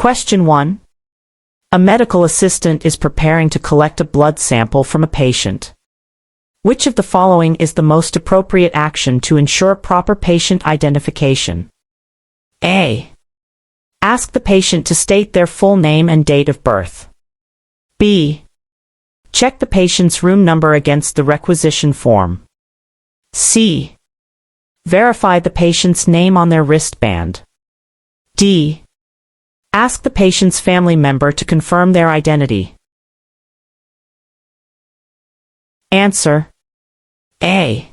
Question 1. A medical assistant is preparing to collect a blood sample from a patient. Which of the following is the most appropriate action to ensure proper patient identification? A. Ask the patient to state their full name and date of birth. B. Check the patient's room number against the requisition form. C. Verify the patient's name on their wristband. D. Ask the patient's family member to confirm their identity. Answer. A.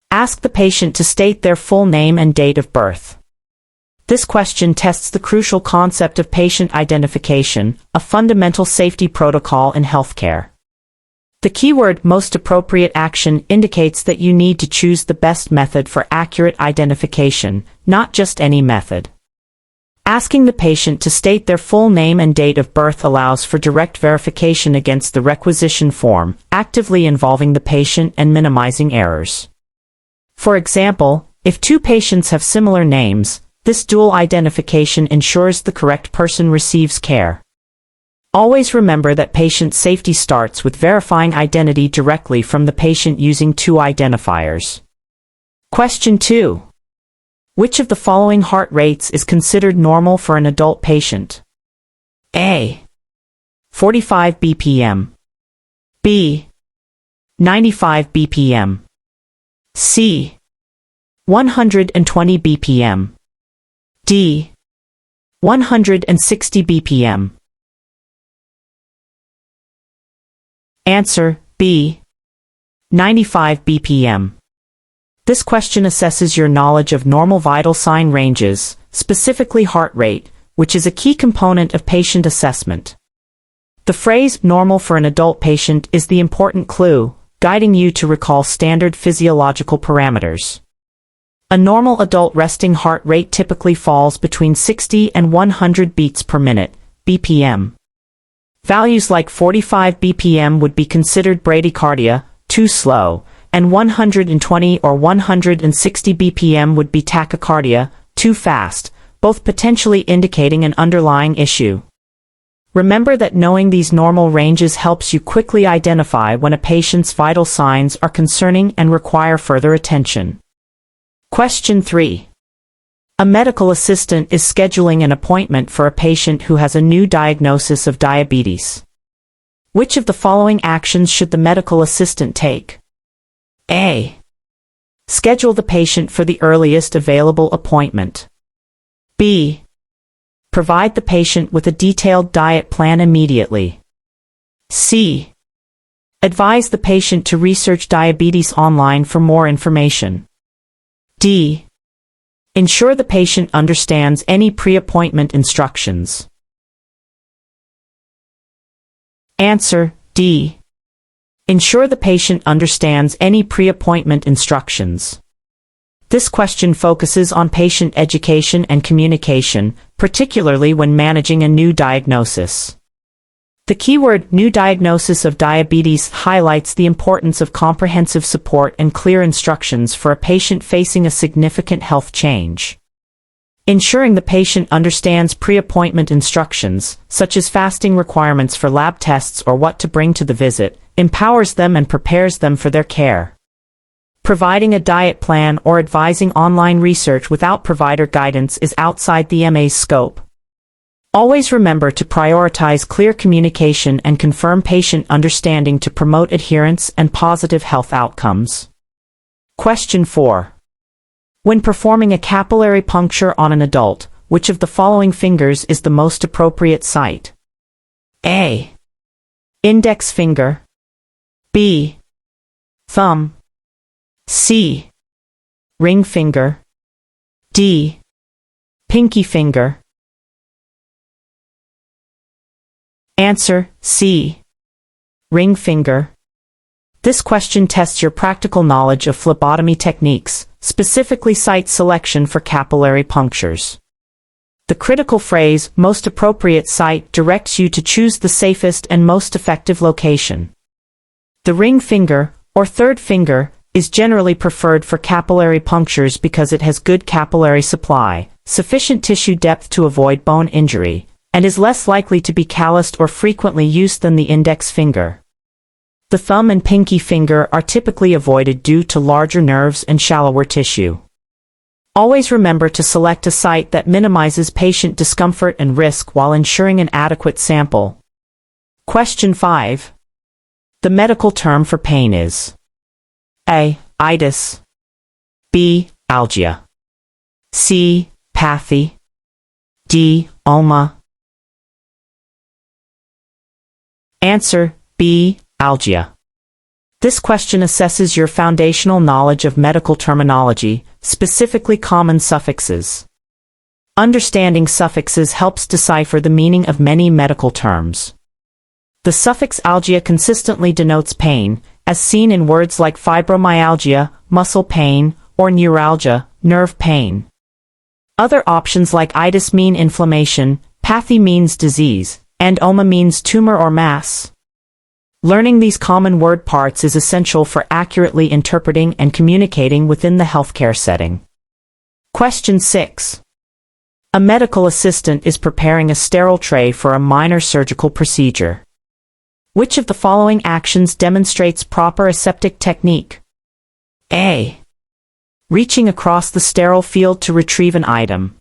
Ask the patient to state their full name and date of birth. This question tests the crucial concept of patient identification, a fundamental safety protocol in healthcare. The keyword "most appropriate action" indicates that you need to choose the best method for accurate identification, not just any method. Asking the patient to state their full name and date of birth allows for direct verification against the requisition form, actively involving the patient and minimizing errors. For example, if two patients have similar names, this dual identification ensures the correct person receives care. Always remember that patient safety starts with verifying identity directly from the patient using two identifiers. Question 2. Which of the following heart rates is considered normal for an adult patient? A. 45 bpm. B. 95 bpm. C. 120 bpm. D. 160 bpm. Answer. B. 95 bpm. This question assesses your knowledge of normal vital sign ranges, specifically heart rate, which is a key component of patient assessment. The phrase "normal for an adult patient" is the important clue, guiding you to recall standard physiological parameters. A normal adult resting heart rate typically falls between 60 and 100 beats per minute, BPM. Values like 45 BPM would be considered bradycardia, too slow, and 120 or 160 BPM would be tachycardia, too fast, both potentially indicating an underlying issue. Remember that knowing these normal ranges helps you quickly identify when a patient's vital signs are concerning and require further attention. Question 3. A medical assistant is scheduling an appointment for a patient who has a new diagnosis of diabetes. Which of the following actions should the medical assistant take? A. Schedule the patient for the earliest available appointment. B. Provide the patient with a detailed diet plan immediately. C. Advise the patient to research diabetes online for more information. D. Ensure the patient understands any pre-appointment instructions. Answer. D. Ensure the patient understands any pre-appointment instructions. This question focuses on patient education and communication, particularly when managing a new diagnosis. The keyword "new diagnosis of diabetes" highlights the importance of comprehensive support and clear instructions for a patient facing a significant health change. Ensuring the patient understands pre-appointment instructions, such as fasting requirements for lab tests or what to bring to the visit, empowers them and prepares them for their care. Providing a diet plan or advising online research without provider guidance is outside the MA's scope. Always remember to prioritize clear communication and confirm patient understanding to promote adherence and positive health outcomes. Question 4. When performing a capillary puncture on an adult, which of the following fingers is the most appropriate site? A. Index finger. B. Thumb. C. Ring finger. D. Pinky finger. Answer. C. Ring finger. This question tests your practical knowledge of phlebotomy techniques, specifically site selection for capillary punctures. The critical phrase, "most appropriate site," directs you to choose the safest and most effective location. The ring finger, or third finger, is generally preferred for capillary punctures because it has good capillary supply, sufficient tissue depth to avoid bone injury, and is less likely to be calloused or frequently used than the index finger. The thumb and pinky finger are typically avoided due to larger nerves and shallower tissue. Always remember to select a site that minimizes patient discomfort and risk while ensuring an adequate sample. Question 5. The medical term for pain is A. Itis, B. Algia, C. Pathy, D. Ulma. Answer B. Algia. This question assesses your foundational knowledge of medical terminology, specifically common suffixes. Understanding suffixes helps decipher the meaning of many medical terms. The suffix algia consistently denotes pain, as seen in words like fibromyalgia, muscle pain, or neuralgia, nerve pain. Other options like itis mean inflammation, pathy means disease, and ulma means tumor or mass. Learning these common word parts is essential for accurately interpreting and communicating within the healthcare setting. Question 6. A medical assistant is preparing a sterile tray for a minor surgical procedure. Which of the following actions demonstrates proper aseptic technique? A. Reaching across the sterile field to retrieve an item.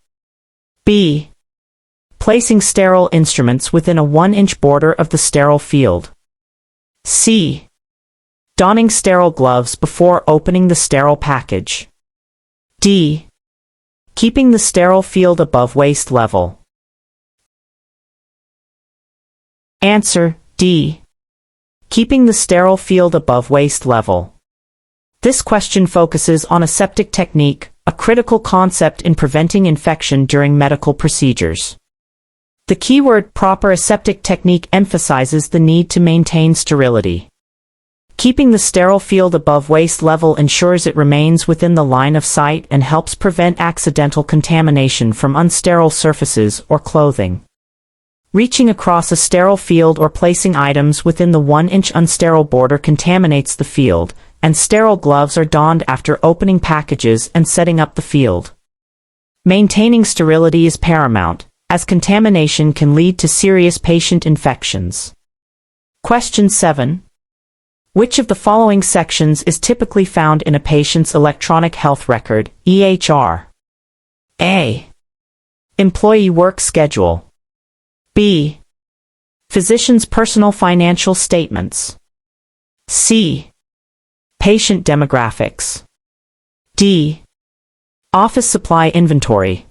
B. Placing sterile instruments within a 1-inch border of the sterile field. C. Donning sterile gloves before opening the sterile package. D. Keeping the sterile field above waist level. Answer D. Keeping the sterile field above waist level. This question focuses on aseptic technique, a critical concept in preventing infection during medical procedures. The keyword proper aseptic technique emphasizes the need to maintain sterility. Keeping the sterile field above waist level ensures it remains within the line of sight and helps prevent accidental contamination from unsterile surfaces or clothing. Reaching across a sterile field or placing items within the 1-inch unsterile border contaminates the field, and sterile gloves are donned after opening packages and setting up the field. Maintaining sterility is paramount, as contamination can lead to serious patient infections. Question 7. Which of the following sections is typically found in a patient's electronic health record, EHR? A. Employee work schedule. B. Physician's personal financial statements. C. Patient demographics. D. Office supply inventory.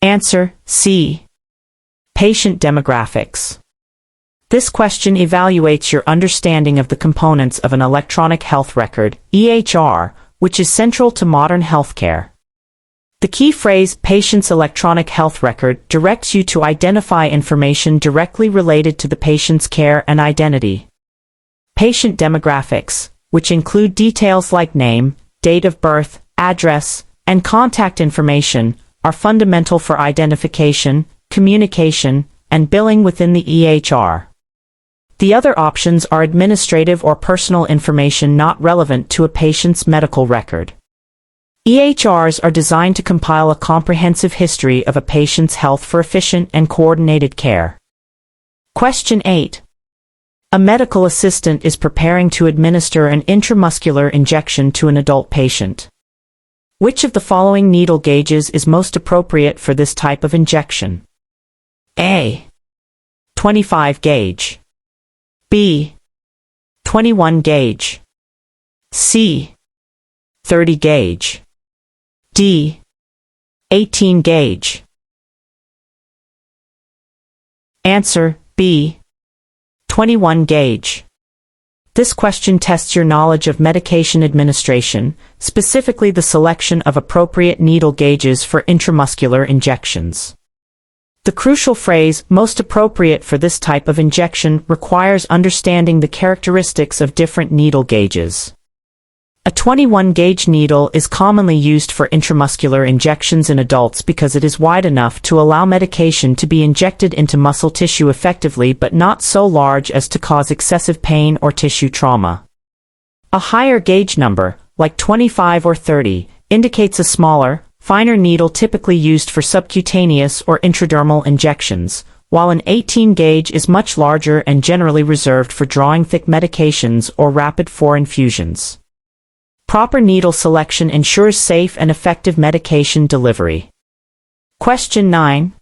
Answer C. Patient demographics. This question evaluates your understanding of the components of an electronic health record, EHR, which is central to modern healthcare. The key phrase, patient's electronic health record, directs you to identify information directly related to the patient's care and identity. Patient demographics, which include details like name, date of birth, address, and contact information, are fundamental for identification, communication, and billing within the EHR. The other options are administrative or personal information not relevant to a patient's medical record. EHRs are designed to compile a comprehensive history of a patient's health for efficient and coordinated care. Question 8. A medical assistant is preparing to administer an intramuscular injection to an adult patient. Which of the following needle gauges is most appropriate for this type of injection? A. 25 gauge. B. 21 gauge. C. 30 gauge. D. 18 gauge. Answer B. 21 gauge. This question tests your knowledge of medication administration, specifically the selection of appropriate needle gauges for intramuscular injections. The crucial phrase, most appropriate for this type of injection, requires understanding the characteristics of different needle gauges. A 21 gauge needle is commonly used for intramuscular injections in adults because it is wide enough to allow medication to be injected into muscle tissue effectively but not so large as to cause excessive pain or tissue trauma. A higher gauge number, like 25 or 30, indicates a smaller, finer needle typically used for subcutaneous or intradermal injections, while an 18 gauge is much larger and generally reserved for drawing thick medications or rapid for infusions. Proper needle selection ensures safe and effective medication delivery. Question 9.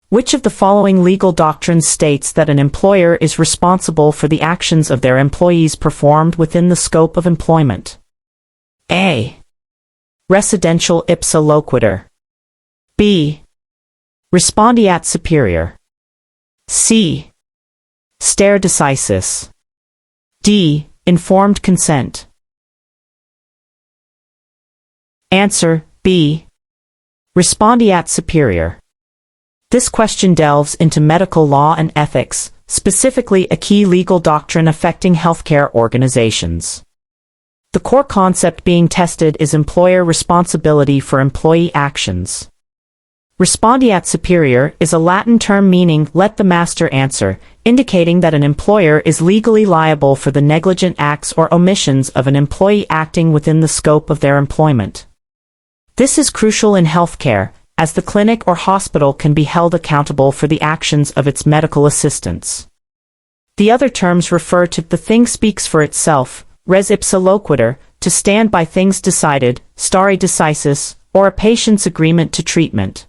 Which of the following legal doctrines states that an employer is responsible for the actions of their employees performed within the scope of employment? A. Residential ipsa loquitur. B. Respondeat superior. C. Stare decisis. D. Informed consent. Answer B. Respondeat superior. This question delves into medical law and ethics, specifically a key legal doctrine affecting healthcare organizations. The core concept being tested is employer responsibility for employee actions. Respondeat superior is a Latin term meaning "let the master answer," indicating that an employer is legally liable for the negligent acts or omissions of an employee acting within the scope of their employment. This is crucial in healthcare, as the clinic or hospital can be held accountable for the actions of its medical assistants. The other terms refer to the thing speaks for itself, res ipsa loquitur, to stand by things decided, stare decisis, or a patient's agreement to treatment.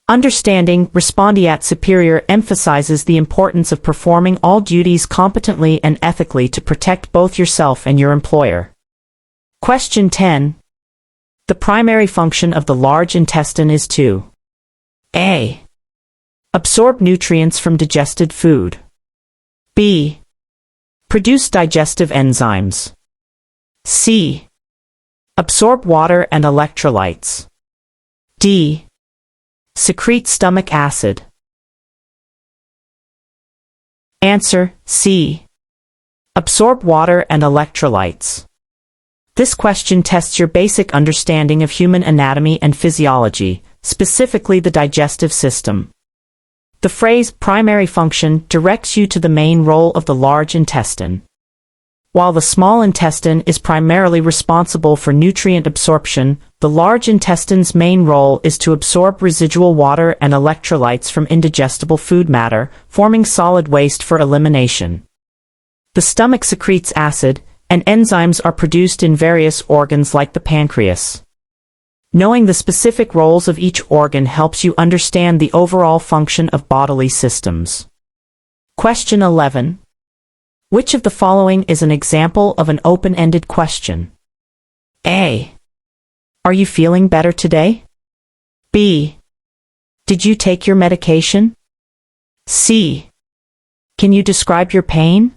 Understanding respondeat superior emphasizes the importance of performing all duties competently and ethically to protect both yourself and your employer. Question 10. The primary function of the large intestine is to A. Absorb nutrients from digested food. B. Produce digestive enzymes. C. Absorb water and electrolytes. D. Secrete stomach acid. Answer C. Absorb water and electrolytes. This question tests your basic understanding of human anatomy and physiology, specifically the digestive system. The phrase primary function directs you to the main role of the large intestine. While the small intestine is primarily responsible for nutrient absorption, the large intestine's main role is to absorb residual water and electrolytes from indigestible food matter, forming solid waste for elimination. The stomach secretes acid, and enzymes are produced in various organs like the pancreas. Knowing the specific roles of each organ helps you understand the overall function of bodily systems. Question 11. Which of the following is an example of an open-ended question? A. Are you feeling better today? B. Did you take your medication? C. Can you describe your pain?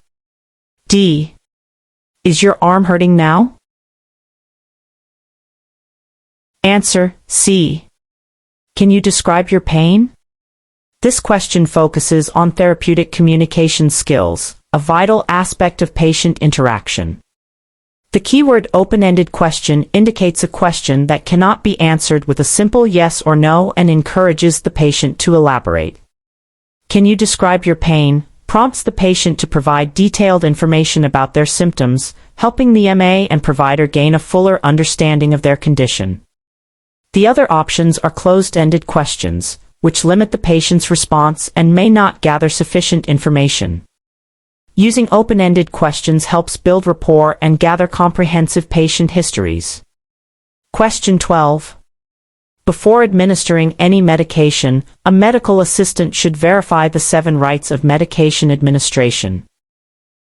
D. Is your arm hurting now? Answer C. Can you describe your pain? This question focuses on therapeutic communication skills, a vital aspect of patient interaction. The keyword open-ended question indicates a question that cannot be answered with a simple yes or no and encourages the patient to elaborate. Can you describe your pain? Prompts the patient to provide detailed information about their symptoms, helping the MA and provider gain a fuller understanding of their condition. The other options are closed-ended questions, which limit the patient's response and may not gather sufficient information. Using open-ended questions helps build rapport and gather comprehensive patient histories. Question 12. Before administering any medication, a medical assistant should verify the 7 rights of medication administration.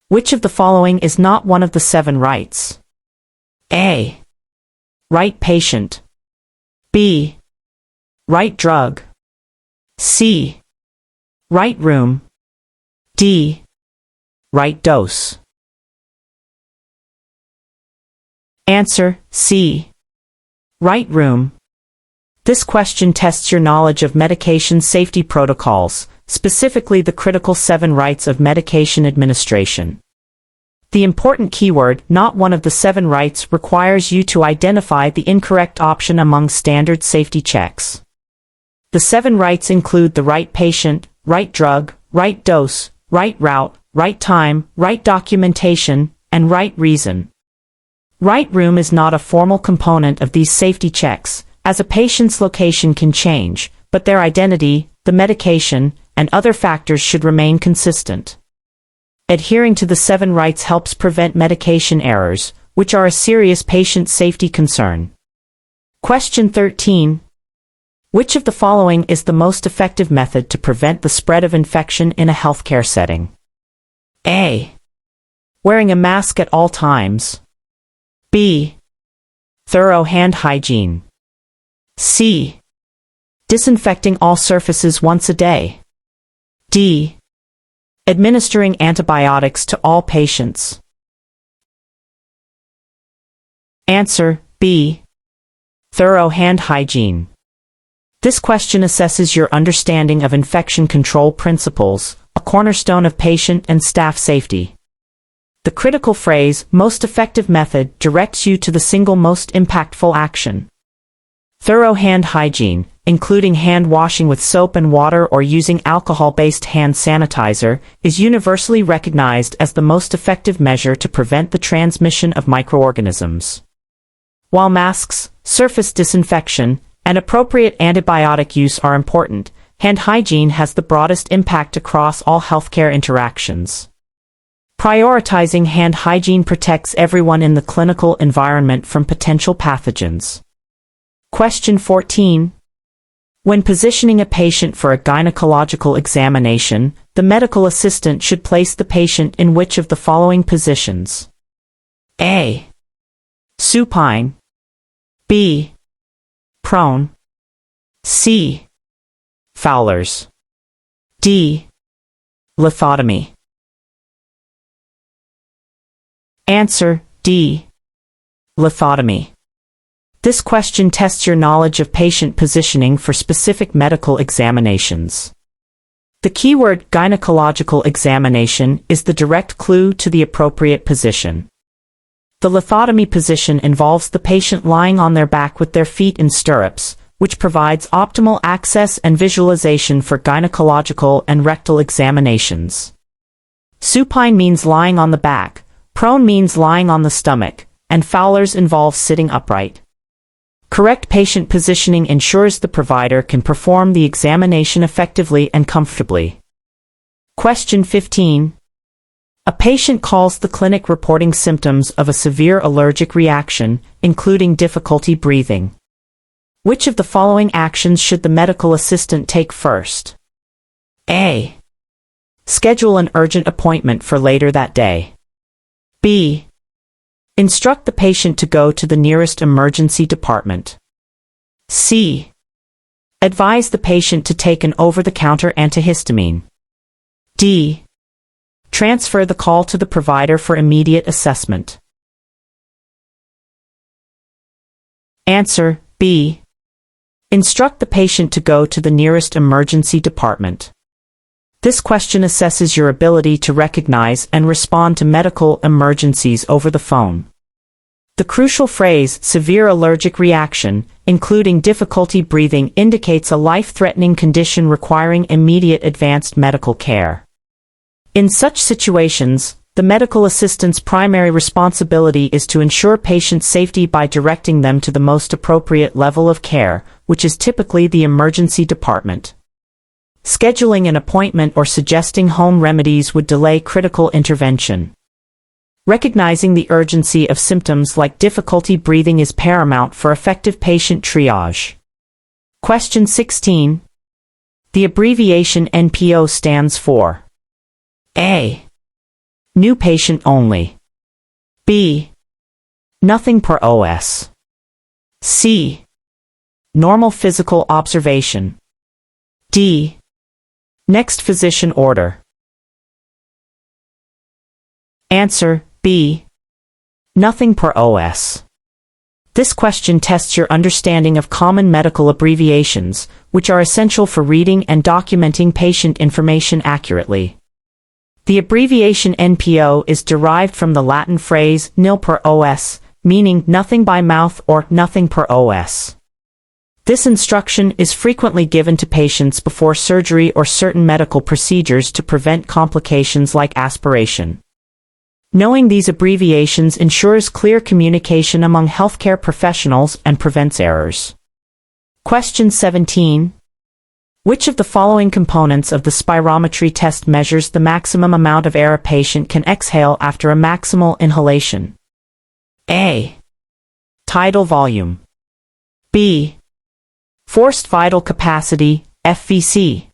Which of the following is not one of the 7 rights? A. Right patient. B. Right drug. C. Right room. D. Right dose. Answer C. Right room. This question tests your knowledge of medication safety protocols, specifically the critical 7 rights of medication administration. The important keyword, not one of the 7 rights, requires you to identify the incorrect option among standard safety checks. The 7 rights include the right patient, right drug, right dose, right route, right time, right documentation, and right reason. Right room is not a formal component of these safety checks, as a patient's location can change, but their identity, the medication, and other factors should remain consistent. Adhering to the 7 rights helps prevent medication errors, which are a serious patient safety concern. Question 13. Which of the following is the most effective method to prevent the spread of infection in a healthcare setting? A. Wearing a mask at all times. B. Thorough hand hygiene. C. Disinfecting all surfaces once a day. D. Administering antibiotics to all patients. Answer B. Thorough hand hygiene. This question assesses your understanding of infection control principles, a cornerstone of patient and staff safety. The critical phrase, most effective method, directs you to the single most impactful action. Thorough hand hygiene, including hand washing with soap and water or using alcohol-based hand sanitizer, is universally recognized as the most effective measure to prevent the transmission of microorganisms. While masks, surface disinfection, and appropriate antibiotic use are important, hand hygiene has the broadest impact across all healthcare interactions. Prioritizing hand hygiene protects everyone in the clinical environment from potential pathogens. Question 14. When positioning a patient for a gynecological examination, the medical assistant should place the patient in which of the following positions? A. Supine. B. Prone. C. Fowlers. D. Lithotomy. Answer D. Lithotomy. This question tests your knowledge of patient positioning for specific medical examinations. The keyword gynecological examination is the direct clue to the appropriate position. The lithotomy position involves the patient lying on their back with their feet in stirrups, which provides optimal access and visualization for gynecological and rectal examinations. Supine means lying on the back, prone means lying on the stomach, and fowlers involve sitting upright. Correct patient positioning ensures the provider can perform the examination effectively and comfortably. Question 15. A patient calls the clinic reporting symptoms of a severe allergic reaction, including difficulty breathing. Which of the following actions should the medical assistant take first? A. Schedule an urgent appointment for later that day. B. Instruct the patient to go to the nearest emergency department. C. Advise the patient to take an over-the-counter antihistamine. D. Transfer the call to the provider for immediate assessment. Answer B. Instruct the patient to go to the nearest emergency department. This question assesses your ability to recognize and respond to medical emergencies over the phone. The crucial phrase, severe allergic reaction, including difficulty breathing, indicates a life-threatening condition requiring immediate advanced medical care. In such situations, the medical assistant's primary responsibility is to ensure patient safety by directing them to the most appropriate level of care, which is typically the emergency department. Scheduling an appointment or suggesting home remedies would delay critical intervention. Recognizing the urgency of symptoms like difficulty breathing is paramount for effective patient triage. Question 16. The abbreviation NPO stands for A. New patient only. B. Nothing per OS. C. Normal physical observation. D. Next physician order. Answer B. Nothing per OS. This question tests your understanding of common medical abbreviations, which are essential for reading and documenting patient information accurately. The abbreviation NPO is derived from the Latin phrase nil per OS, meaning nothing by mouth or nothing per OS. This instruction is frequently given to patients before surgery or certain medical procedures to prevent complications like aspiration. Knowing these abbreviations ensures clear communication among healthcare professionals and prevents errors. Question 17. Which of the following components of the spirometry test measures the maximum amount of air a patient can exhale after a maximal inhalation? A. Tidal volume. B. Forced vital capacity, FVC.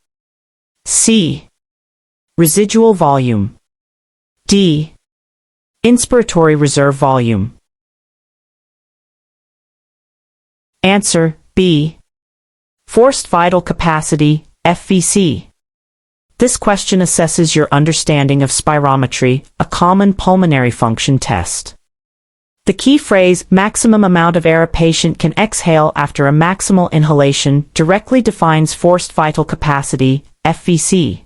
C. Residual volume. D. Inspiratory reserve volume. Answer, B. Forced vital capacity, FVC. This question assesses your understanding of spirometry, a common pulmonary function test. The key phrase, maximum amount of air a patient can exhale after a maximal inhalation, directly defines forced vital capacity, FVC.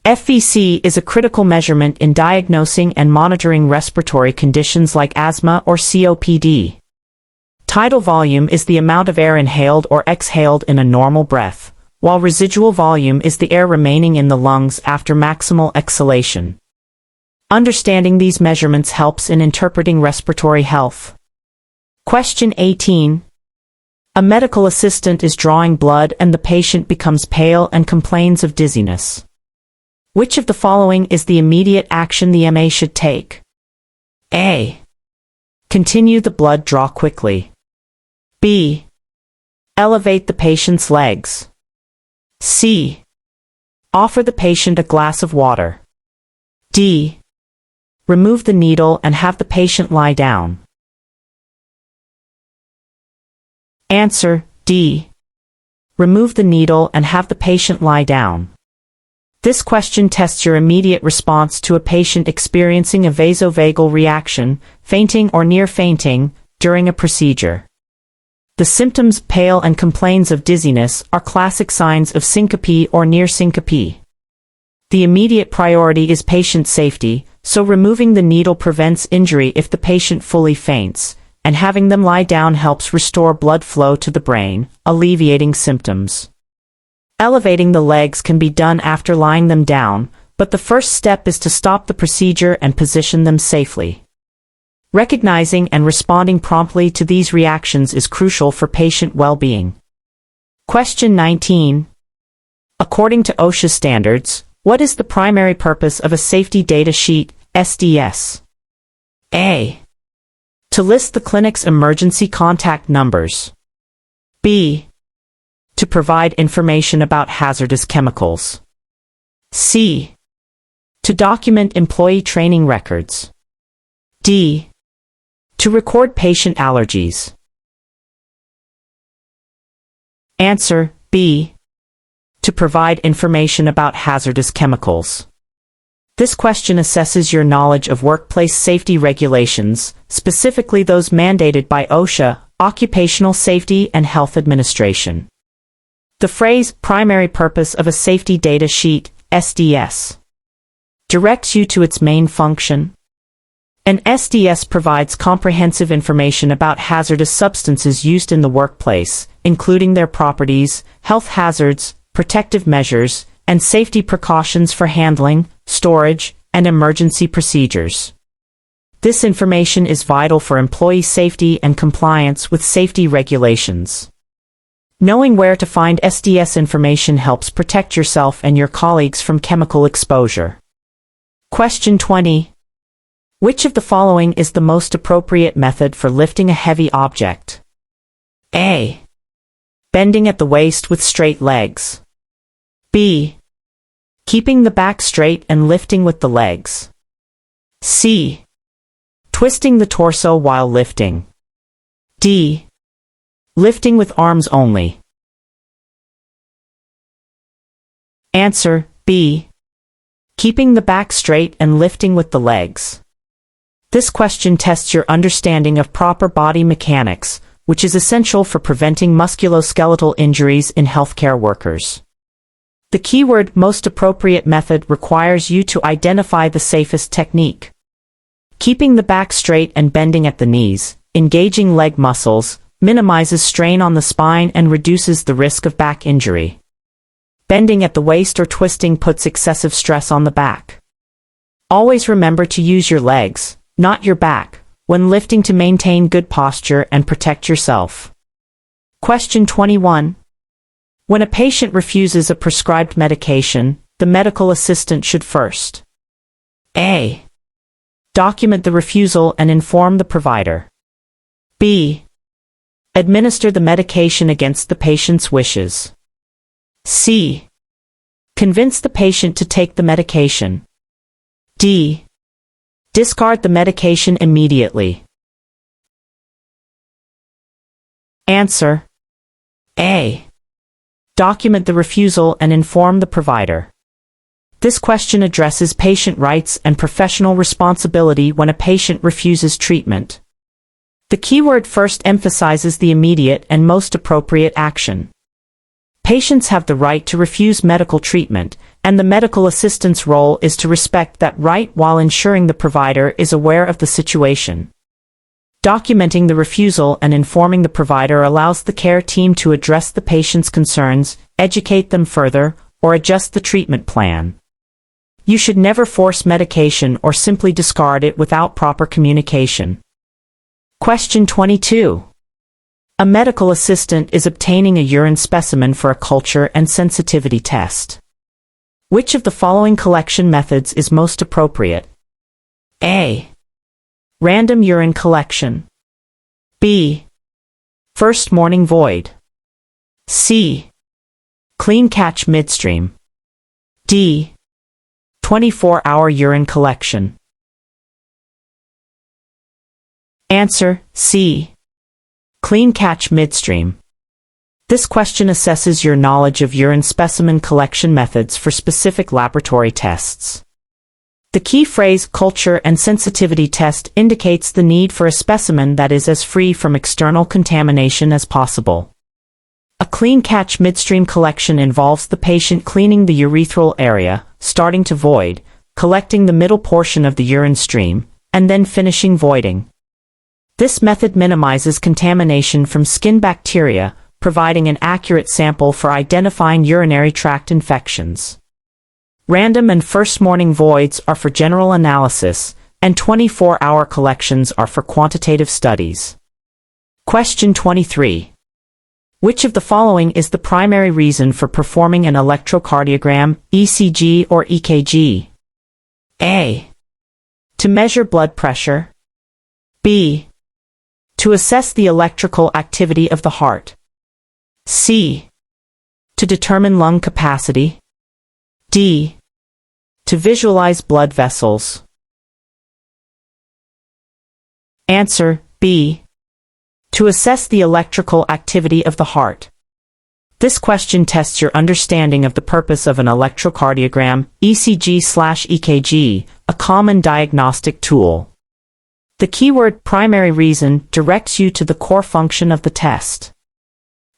FVC is a critical measurement in diagnosing and monitoring respiratory conditions like asthma or COPD. Tidal volume is the amount of air inhaled or exhaled in a normal breath, while residual volume is the air remaining in the lungs after maximal exhalation. Understanding these measurements helps in interpreting respiratory health. Question 18. A medical assistant is drawing blood and the patient becomes pale and complains of dizziness. Which of the following is the immediate action the MA should take? A. Continue the blood draw quickly. B. Elevate the patient's legs. C. Offer the patient a glass of water. D. Remove the needle and have the patient lie down. Answer, D. Remove the needle and have the patient lie down. This question tests your immediate response to a patient experiencing a vasovagal reaction, fainting or near fainting, during a procedure. The symptoms, pale and complains of dizziness, are classic signs of syncope or near syncope. The immediate priority is patient safety, so removing the needle prevents injury if the patient fully faints, and having them lie down helps restore blood flow to the brain, alleviating symptoms. Elevating the legs can be done after lying them down, but the first step is to stop the procedure and position them safely. Recognizing and responding promptly to these reactions is crucial for patient well-being. Question 19. According to OSHA standards, what is the primary purpose of a safety data sheet, SDS? A. To list the clinic's emergency contact numbers. B. To provide information about hazardous chemicals. C. To document employee training records. D. To record patient allergies. Answer, B. To provide information about hazardous chemicals. This question assesses your knowledge of workplace safety regulations, specifically those mandated by OSHA, Occupational Safety and Health Administration. The phrase, primary purpose of a safety data sheet, SDS, directs you to its main function. An SDS provides comprehensive information about hazardous substances used in the workplace, including their properties, health hazards, protective measures, and safety precautions for handling, storage, and emergency procedures. This information is vital for employee safety and compliance with safety regulations. Knowing where to find SDS information helps protect yourself and your colleagues from chemical exposure. Question 20. Which of the following is the most appropriate method for lifting a heavy object? A. Bending at the waist with straight legs. B. Keeping the back straight and lifting with the legs. C. Twisting the torso while lifting. D. Lifting with arms only. Answer, B. Keeping the back straight and lifting with the legs. This question tests your understanding of proper body mechanics, which is essential for preventing musculoskeletal injuries in healthcare workers. The keyword most appropriate method requires you to identify the safest technique. Keeping the back straight and bending at the knees, engaging leg muscles, minimizes strain on the spine and reduces the risk of back injury. Bending at the waist or twisting puts excessive stress on the back. Always remember to use your legs, not your back, when lifting to maintain good posture and protect yourself. Question 21. When a patient refuses a prescribed medication, the medical assistant should first: A. Document the refusal and inform the provider. B. Administer the medication against the patient's wishes. C. Convince the patient to take the medication. D. Discard the medication immediately. Answer: A. Document the refusal and inform the provider. This question addresses patient rights and professional responsibility when a patient refuses treatment. The keyword first emphasizes the immediate and most appropriate action. Patients have the right to refuse medical treatment, and the medical assistant's role is to respect that right while ensuring the provider is aware of the situation. Documenting the refusal and informing the provider allows the care team to address the patient's concerns, educate them further, or adjust the treatment plan. You should never force medication or simply discard it without proper communication. Question 22. A medical assistant is obtaining a urine specimen for a culture and sensitivity test. Which of the following collection methods is most appropriate? A. Random urine collection. B. First morning void. C. Clean catch midstream. D. 24-hour urine collection. Answer: C. Clean catch midstream. This question assesses your knowledge of urine specimen collection methods for specific laboratory tests. The key phrase culture and sensitivity test indicates the need for a specimen that is as free from external contamination as possible. A clean catch midstream collection involves the patient cleaning the urethral area, starting to void, collecting the middle portion of the urine stream, and then finishing voiding. This method minimizes contamination from skin bacteria, providing an accurate sample for identifying urinary tract infections. Random and first morning voids are for general analysis, and 24-hour collections are for quantitative studies. Question 23. Which of the following is the primary reason for performing an electrocardiogram, ECG or EKG? A. To measure blood pressure. B. To assess the electrical activity of the heart. C. To determine lung capacity. D. To visualize blood vessels. Answer: B. To assess the electrical activity of the heart. This question tests your understanding of the purpose of an electrocardiogram, ECG/EKG, a common diagnostic tool. The keyword primary reason directs you to the core function of the test.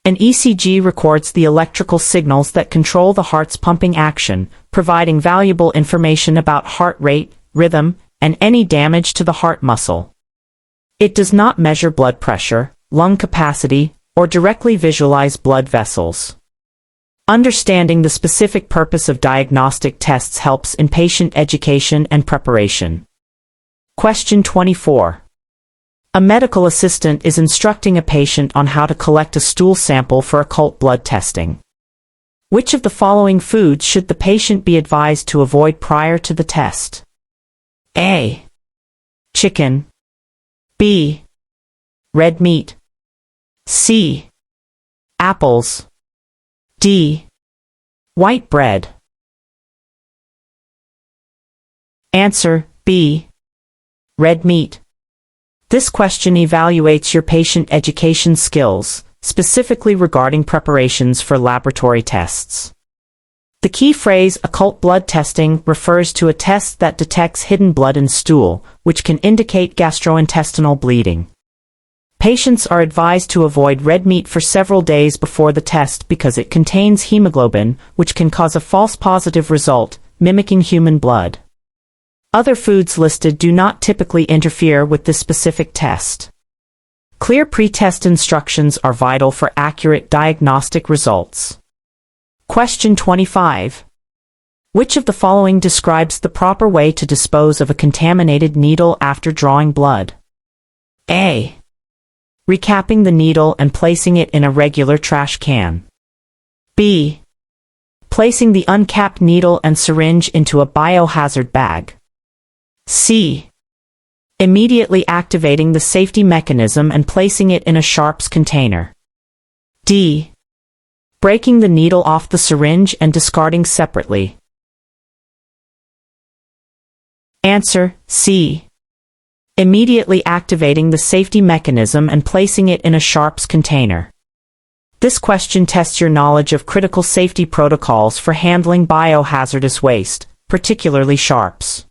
An ECG records the electrical signals that control the heart's pumping action, providing valuable information about heart rate, rhythm, and any damage to the heart muscle. It does not measure blood pressure, lung capacity, or directly visualize blood vessels. Understanding the specific purpose of diagnostic tests helps in patient education and preparation. Question 24. A medical assistant is instructing a patient on how to collect a stool sample for occult blood testing. Which of the following foods should the patient be advised to avoid prior to the test? A. Chicken. B. Red meat. C. Apples. D. White bread. Answer: B. Red meat. This question evaluates your patient education skills, specifically regarding preparations for laboratory tests. The key phrase occult blood testing refers to a test that detects hidden blood in stool, which can indicate gastrointestinal bleeding. Patients are advised to avoid red meat for several days before the test because it contains hemoglobin, which can cause a false positive result, mimicking human blood. Other foods listed do not typically interfere with this specific test. Clear pre-test instructions are vital for accurate diagnostic results. Question 25. Which of the following describes the proper way to dispose of a contaminated needle after drawing blood? A. Recapping the needle and placing it in a regular trash can. B. Placing the uncapped needle and syringe into a biohazard bag. C. Immediately activating the safety mechanism and placing it in a sharps container. D. Breaking the needle off the syringe and discarding separately. Answer: C. Immediately activating the safety mechanism and placing it in a sharps container. This question tests your knowledge of critical safety protocols for handling biohazardous waste, particularly sharps.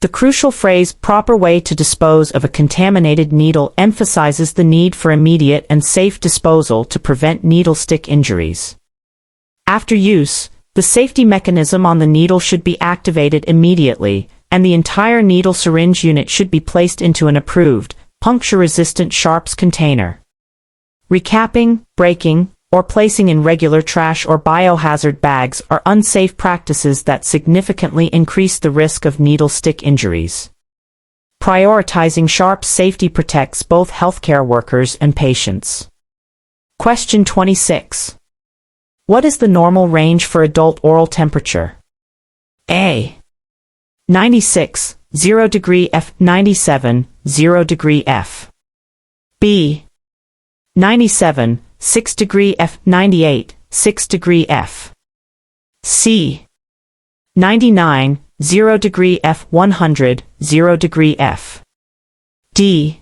The crucial phrase "proper way to dispose of a contaminated needle" emphasizes the need for immediate and safe disposal to prevent needle stick injuries. After use, the safety mechanism on the needle should be activated immediately, and the entire needle syringe unit should be placed into an approved, puncture-resistant sharps container. Recapping, breaking, or placing in regular trash or biohazard bags are unsafe practices that significantly increase the risk of needle stick injuries. Prioritizing sharps safety protects both healthcare workers and patients. Question 26. What is the normal range for adult oral temperature? A. 96, 0 degree F. 97, 0 degree F. B. 97, 6 degree F. 98, 6 degree F. C. 99, 0 degree F. 100, 0 degree F. D.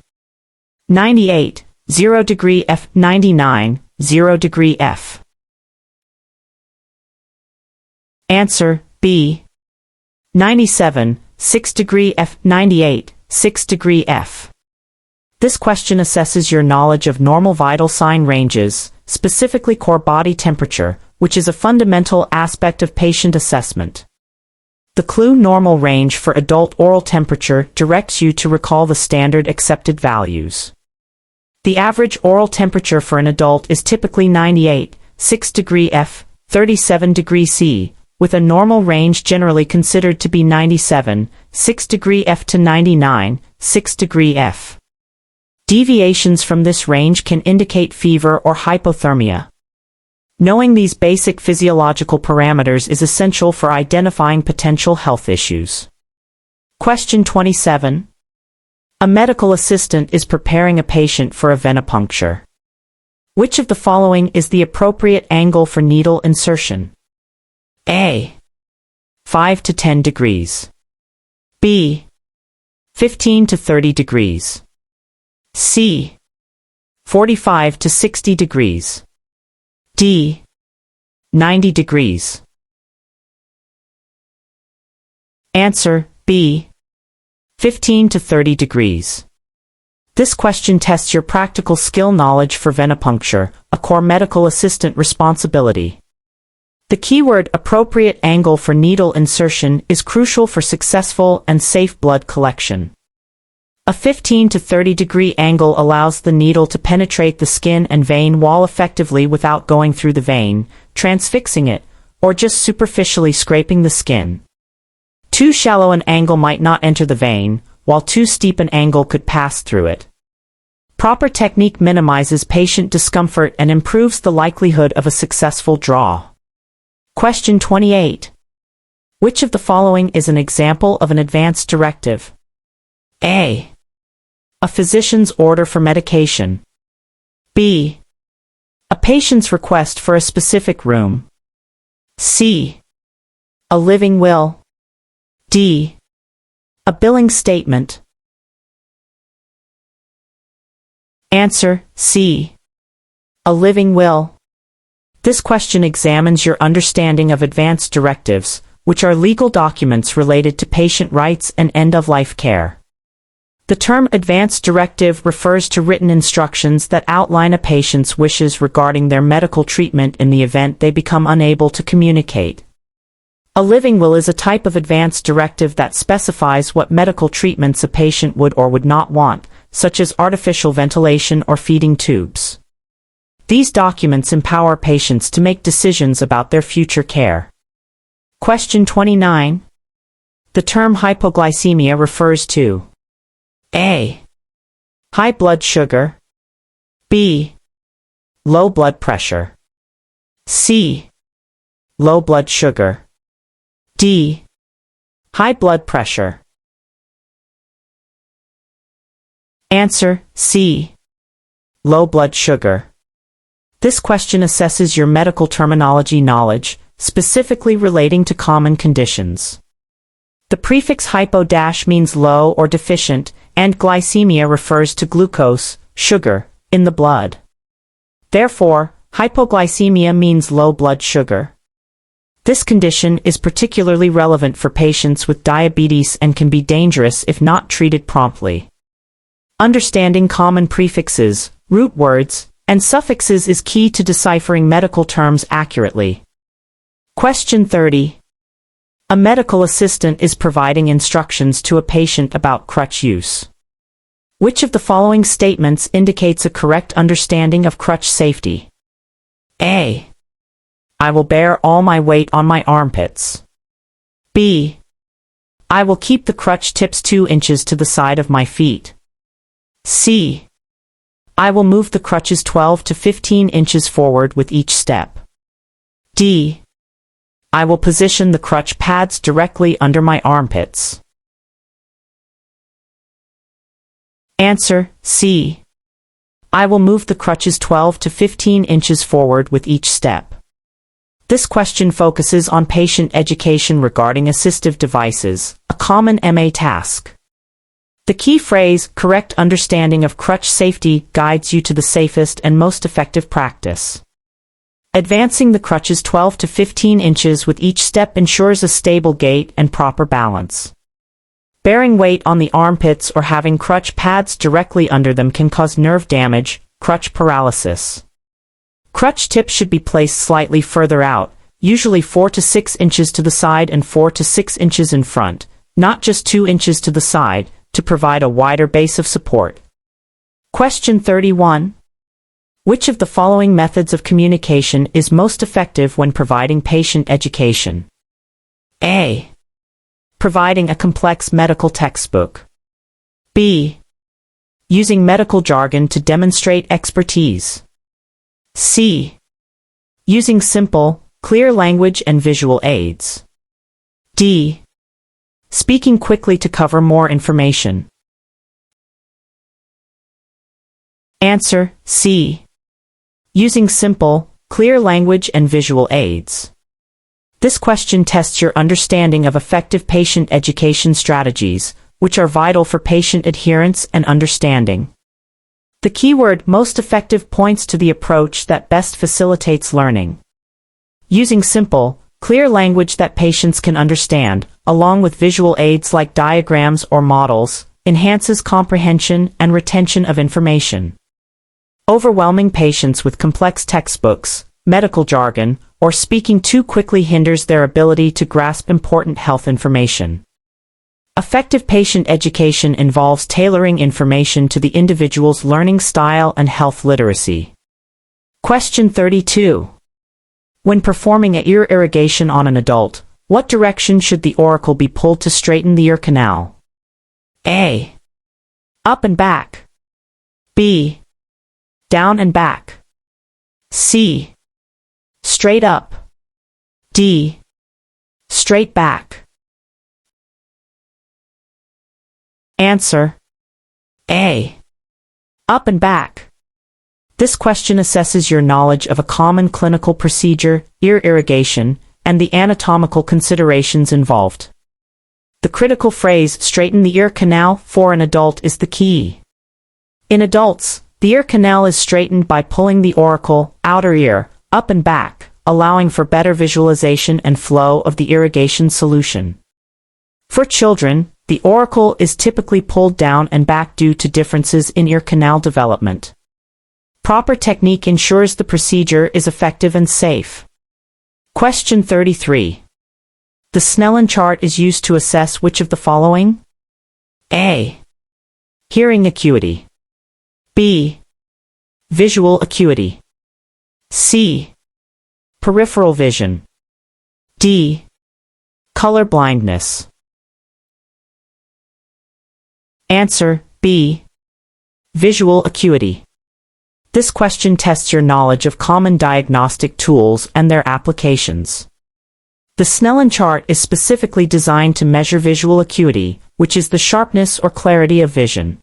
98, 0 degree F. 99, 0 degree F. Answer: B. 97, 6 degree F. 98, 6 degree F. This question assesses your knowledge of normal vital sign ranges, specifically core body temperature, which is a fundamental aspect of patient assessment. The clue "normal range for adult oral temperature" directs you to recall the standard accepted values. The average oral temperature for an adult is typically 98, 6 degree F, 37 degree C, with a normal range generally considered to be 97, 6 degree F to 99, 6 degree F. Deviations from this range can indicate fever or hypothermia. Knowing these basic physiological parameters is essential for identifying potential health issues. Question 27. A medical assistant is preparing a patient for a venipuncture. Which of the following is the appropriate angle for needle insertion? A. 5 to 10 degrees. B. 15 to 30 degrees. C. 45 to 60 degrees. D. 90 degrees. Answer: B. 15 to 30 degrees. This question tests your practical skill knowledge for venipuncture, a core medical assistant responsibility. The keyword "appropriate angle for needle insertion" is crucial for successful and safe blood collection. A 15 to 30 degree angle allows the needle to penetrate the skin and vein wall effectively without going through the vein, transfixing it, or just superficially scraping the skin. Too shallow an angle might not enter the vein, while too steep an angle could pass through it. Proper technique minimizes patient discomfort and improves the likelihood of a successful draw. Question 28. Which of the following is an example of an advance directive? A. A physician's order for medication. B. A patient's request for a specific room. C. A living will. D. A billing statement. Answer: C. A living will. This question examines your understanding of advance directives, which are legal documents related to patient rights and end-of-life care. The term advance directive refers to written instructions that outline a patient's wishes regarding their medical treatment in the event they become unable to communicate. A living will is a type of advance directive that specifies what medical treatments a patient would or would not want, such as artificial ventilation or feeding tubes. These documents empower patients to make decisions about their future care. Question 29. The term hypoglycemia refers to: A. High blood sugar. B. Low blood pressure. C. Low blood sugar. D. High blood pressure. Answer: C. Low blood sugar. This question assesses your medical terminology knowledge, specifically relating to common conditions. The prefix hypo dash means low or deficient, and glycemia refers to glucose, sugar, in the blood. Therefore, hypoglycemia means low blood sugar. This condition is particularly relevant for patients with diabetes and can be dangerous if not treated promptly. Understanding common prefixes, root words, and suffixes is key to deciphering medical terms accurately. Question 30. A medical assistant is providing instructions to a patient about crutch use. Which of the following statements indicates a correct understanding of crutch safety? A. I will bear all my weight on my armpits. B. I will keep the crutch tips 2 inches to the side of my feet. C. I will move the crutches 12 to 15 inches forward with each step. D. I will position the crutch pads directly under my armpits. Answer: C. I will move the crutches 12 to 15 inches forward with each step. This question focuses on patient education regarding assistive devices, a common MA task. The key phrase, correct understanding of crutch safety, guides you to the safest and most effective practice. Advancing the crutches 12 to 15 inches with each step ensures a stable gait and proper balance. Bearing weight on the armpits or having crutch pads directly under them can cause nerve damage, crutch paralysis. Crutch tips should be placed slightly further out, usually 4 to 6 inches to the side and 4 to 6 inches in front, not just 2 inches to the side, to provide a wider base of support. Question 31. Which of the following methods of communication is most effective when providing patient education? A. Providing a complex medical textbook. B. Using medical jargon to demonstrate expertise. C. Using simple, clear language and visual aids. D. Speaking quickly to cover more information. Answer: C. Using simple, clear language and visual aids. This question tests your understanding of effective patient education strategies, which are vital for patient adherence and understanding. The keyword most effective points to the approach that best facilitates learning. Using simple, clear language that patients can understand, along with visual aids like diagrams or models, enhances comprehension and retention of information. Overwhelming patients with complex textbooks, medical jargon, or speaking too quickly hinders their ability to grasp important health information. Effective patient education involves tailoring information to the individual's learning style and health literacy. Question 32. When performing a ear irrigation on an adult, what direction should the auricle be pulled to straighten the ear canal? A. Up and back. B. Down and back. C. Straight up. D. Straight back. Answer: A. Up and back. This question assesses your knowledge of a common clinical procedure, ear irrigation, and the anatomical considerations involved. The critical phrase, straighten the ear canal, for an adult is the key. In adults, the ear canal is straightened by pulling the auricle, outer ear, up and back, allowing for better visualization and flow of the irrigation solution. For children, the auricle is typically pulled down and back due to differences in ear canal development. Proper technique ensures the procedure is effective and safe. Question 33. The Snellen chart is used to assess which of the following? A. Hearing acuity. B. Visual acuity. C. Peripheral vision. D. Color blindness. Answer: B. Visual acuity. This question tests your knowledge of common diagnostic tools and their applications. The Snellen chart is specifically designed to measure visual acuity, which is the sharpness or clarity of vision.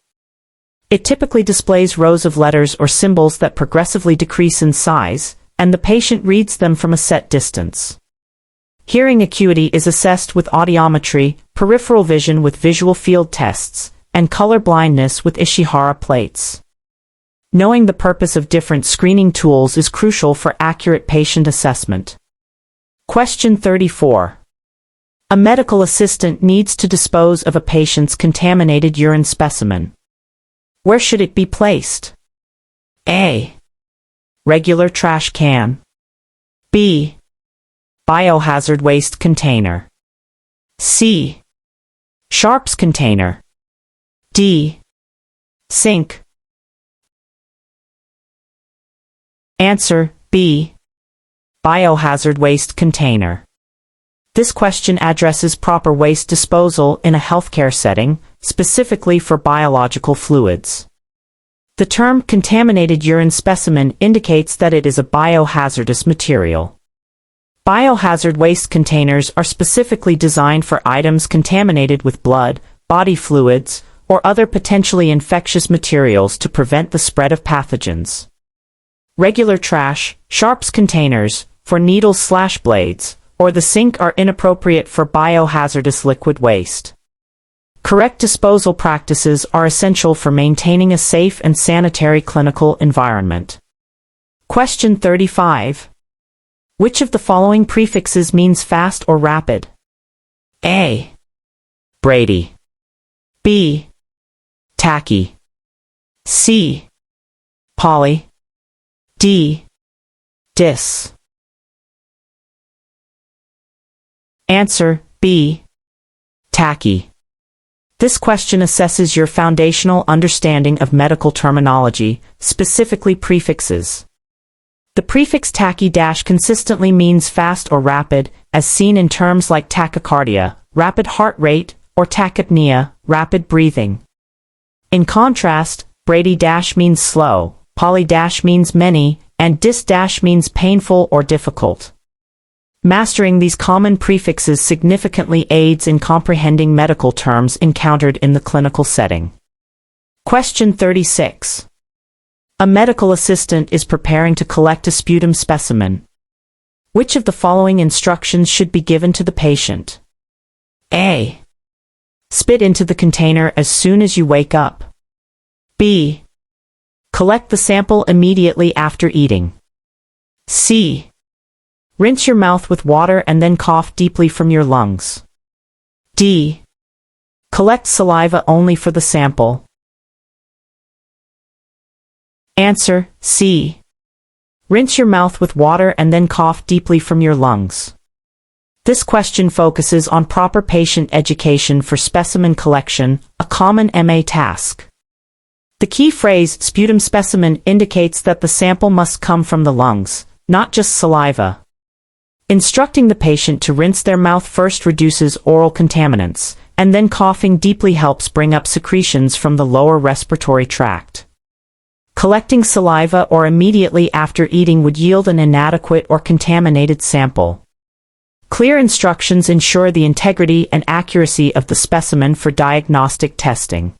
It typically displays rows of letters or symbols that progressively decrease in size, and the patient reads them from a set distance. Hearing acuity is assessed with audiometry, peripheral vision with visual field tests, and color blindness with Ishihara plates. Knowing the purpose of different screening tools is crucial for accurate patient assessment. Question 34. A medical assistant needs to dispose of a patient's contaminated urine specimen. Where should it be placed? A. Regular trash can. B. Biohazard waste container. C. Sharps container. D. Sink. Answer, B. Biohazard waste container. This question addresses proper waste disposal in a healthcare setting, specifically for biological fluids. The term contaminated urine specimen indicates that it is a biohazardous material. Biohazard waste containers are specifically designed for items contaminated with blood, body fluids, or other potentially infectious materials to prevent the spread of pathogens. Regular trash, sharps containers, for needles/blades, or the sink are inappropriate for biohazardous liquid waste. Correct disposal practices are essential for maintaining a safe and sanitary clinical environment. Question 35. Which of the following prefixes means fast or rapid? A. Brady. B. Tacky. C. Poly. D. Dis. Answer, B. Tacky. This question assesses your foundational understanding of medical terminology, specifically prefixes. The prefix tacky - consistently means fast or rapid, as seen in terms like tachycardia, rapid heart rate, or tachypnea, rapid breathing. In contrast, Brady - means slow, poly - means many, and dis - means painful or difficult. Mastering these common prefixes significantly aids in comprehending medical terms encountered in the clinical setting. Question 36. A medical assistant is preparing to collect a sputum specimen. Which of the following instructions should be given to the patient? A. Spit into the container as soon as you wake up. B. Collect the sample immediately after eating. C. Rinse your mouth with water and then cough deeply from your lungs. D. Collect saliva only for the sample. Answer, C. Rinse your mouth with water and then cough deeply from your lungs. This question focuses on proper patient education for specimen collection, a common MA task. The key phrase, sputum specimen, indicates that the sample must come from the lungs, not just saliva. Instructing the patient to rinse their mouth first reduces oral contaminants, and then coughing deeply helps bring up secretions from the lower respiratory tract. Collecting saliva or immediately after eating would yield an inadequate or contaminated sample. Clear instructions ensure the integrity and accuracy of the specimen for diagnostic testing.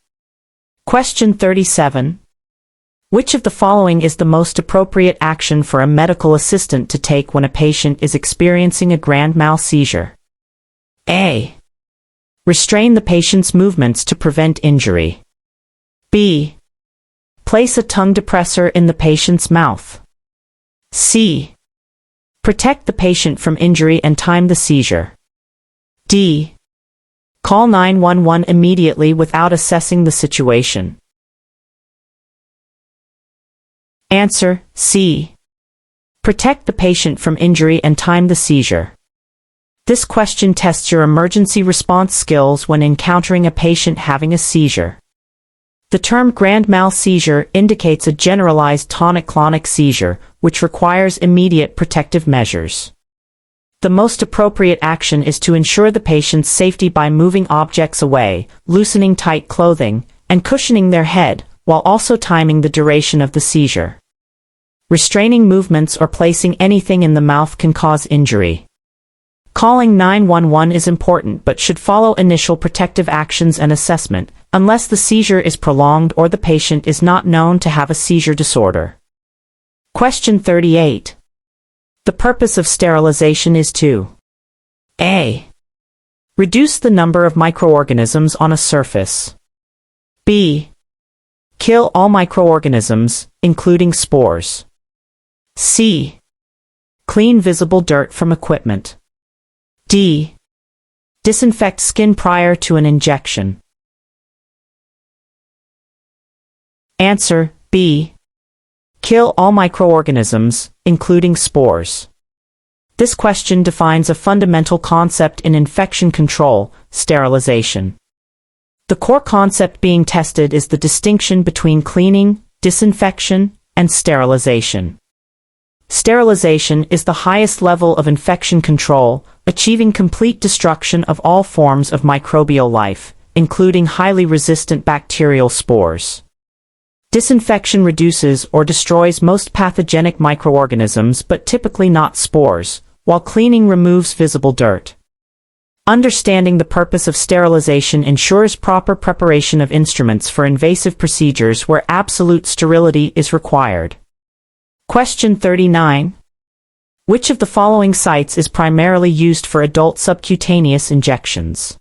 Question 37. Which of the following is the most appropriate action for a medical assistant to take when a patient is experiencing a grand mal seizure? A. Restrain the patient's movements to prevent injury. B. Place a tongue depressor in the patient's mouth. C. Protect the patient from injury and time the seizure. D. Call 911 immediately without assessing the situation. Answer, C. Protect the patient from injury and time the seizure. This question tests your emergency response skills when encountering a patient having a seizure. The term grand mal seizure indicates a generalized tonic-clonic seizure, which requires immediate protective measures. The most appropriate action is to ensure the patient's safety by moving objects away, loosening tight clothing, and cushioning their head, while also timing the duration of the seizure. Restraining movements or placing anything in the mouth can cause injury. Calling 911 is important but should follow initial protective actions and assessment, unless the seizure is prolonged or the patient is not known to have a seizure disorder. Question 38. The purpose of sterilization is to A. Reduce the number of microorganisms on a surface. B. Kill all microorganisms, including spores. C. Clean visible dirt from equipment. D. Disinfect skin prior to an injection. Answer B. Kill all microorganisms, including spores. This question defines a fundamental concept in infection control, sterilization. The core concept being tested is the distinction between cleaning, disinfection, and sterilization. Sterilization is the highest level of infection control, achieving complete destruction of all forms of microbial life, including highly resistant bacterial spores. Disinfection reduces or destroys most pathogenic microorganisms but typically not spores, while cleaning removes visible dirt. Understanding the purpose of sterilization ensures proper preparation of instruments for invasive procedures where absolute sterility is required. Question 39. Which of the following sites is primarily used for adult subcutaneous injections?